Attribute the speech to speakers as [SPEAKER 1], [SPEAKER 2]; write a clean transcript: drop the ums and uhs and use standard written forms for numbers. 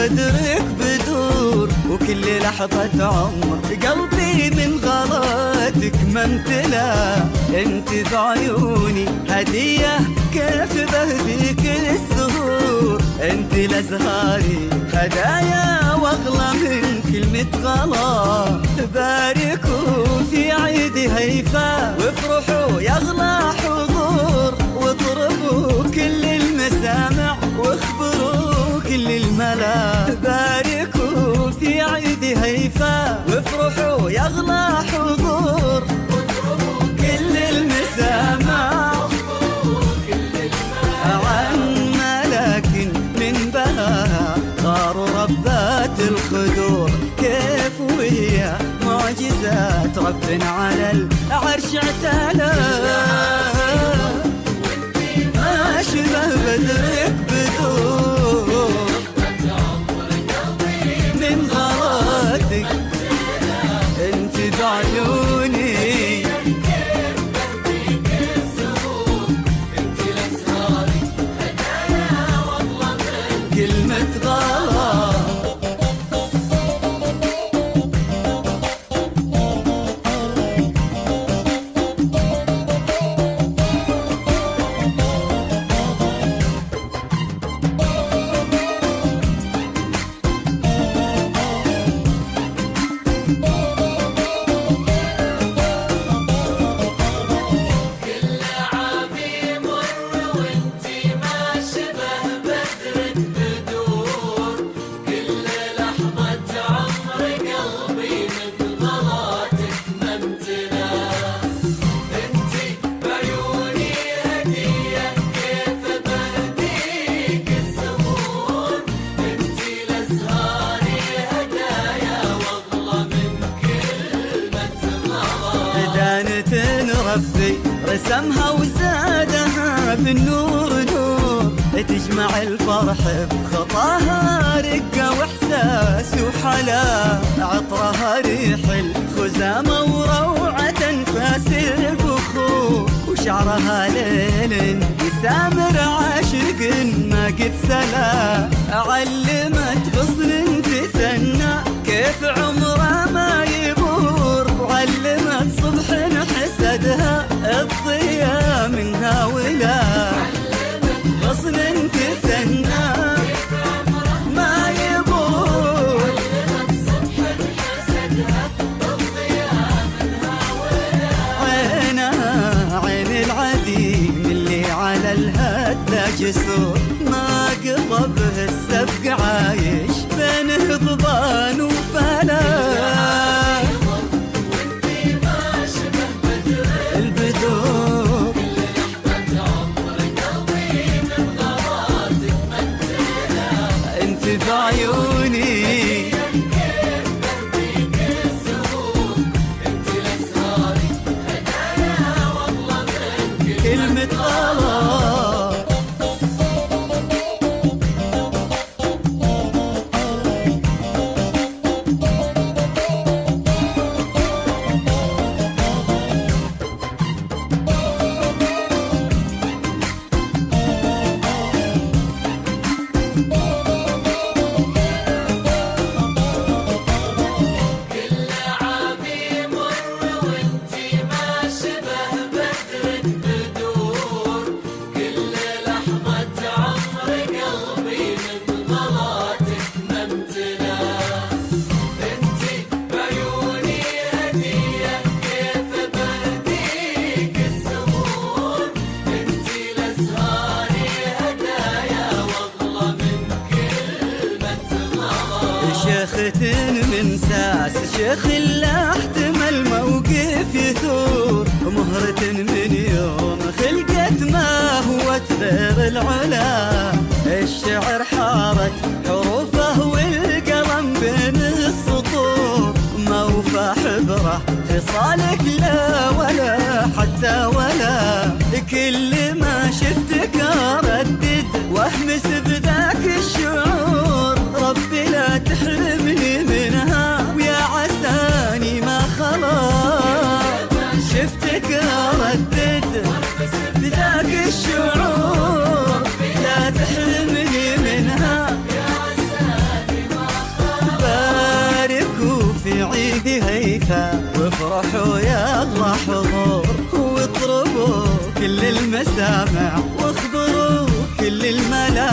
[SPEAKER 1] بدرك بدور، وكل لحظة عمر قلبي من غلاتك ما امتلا. انت بعيوني هدية كيف بهديك الزهور، انت لازهاري هدايا واغلى من كلمة غلا. باركوا في عيدي هيفا وافرحوا يغلى حضور، واضربوا كل المسامع واخبروا كل الملا. باركوا في عيدي هيفا وافرحوا يغلى حضور، واضربوا كل المسامع عن ملاك من بلاها غاروا ربات الخدور. كيف ويا معجزات رب على العرش اعتلى، ما شبه بدرك بدور من غلاتك انت بعيوني. كلمة غلا ربي رسمها وزادها بالنور نور، تجمع الفرح بخطاها رقة واحساس وحلا. عطرها ريح الخزامة وروعة انفاس البخور، وشعرها ليل يسامر عاشق ما قد سلا. علمت غصن تثنى كيف عمره ما يبور، وعلمت صبح حسدها الضياء منها ولا. غصن تثنى ما يبور، عينها عين العديم اللي على الهد لا جسور، ما قضى به السبق عايش بين هضبان وفلا. بعيوني كلمة غلا شيخة من ساس، شيخ لا احتمل موقف يثور، مهرة من يوم خلقت ما هو غير العلا. الشعر حارت حروفه والقلم بين السطور، ما وفى حبره خصالك لا ولا حتى ولا. كل ما شفتك اردد واهمس بذاك الشعور، ربي لا تحرمني منها ويا عساني ما خلاص. شفتك اردد بذاك الشعور، لا تحرمني منها افرحوا يا الله حضور، واطربوا كل المسامع واخبروا كل الملا.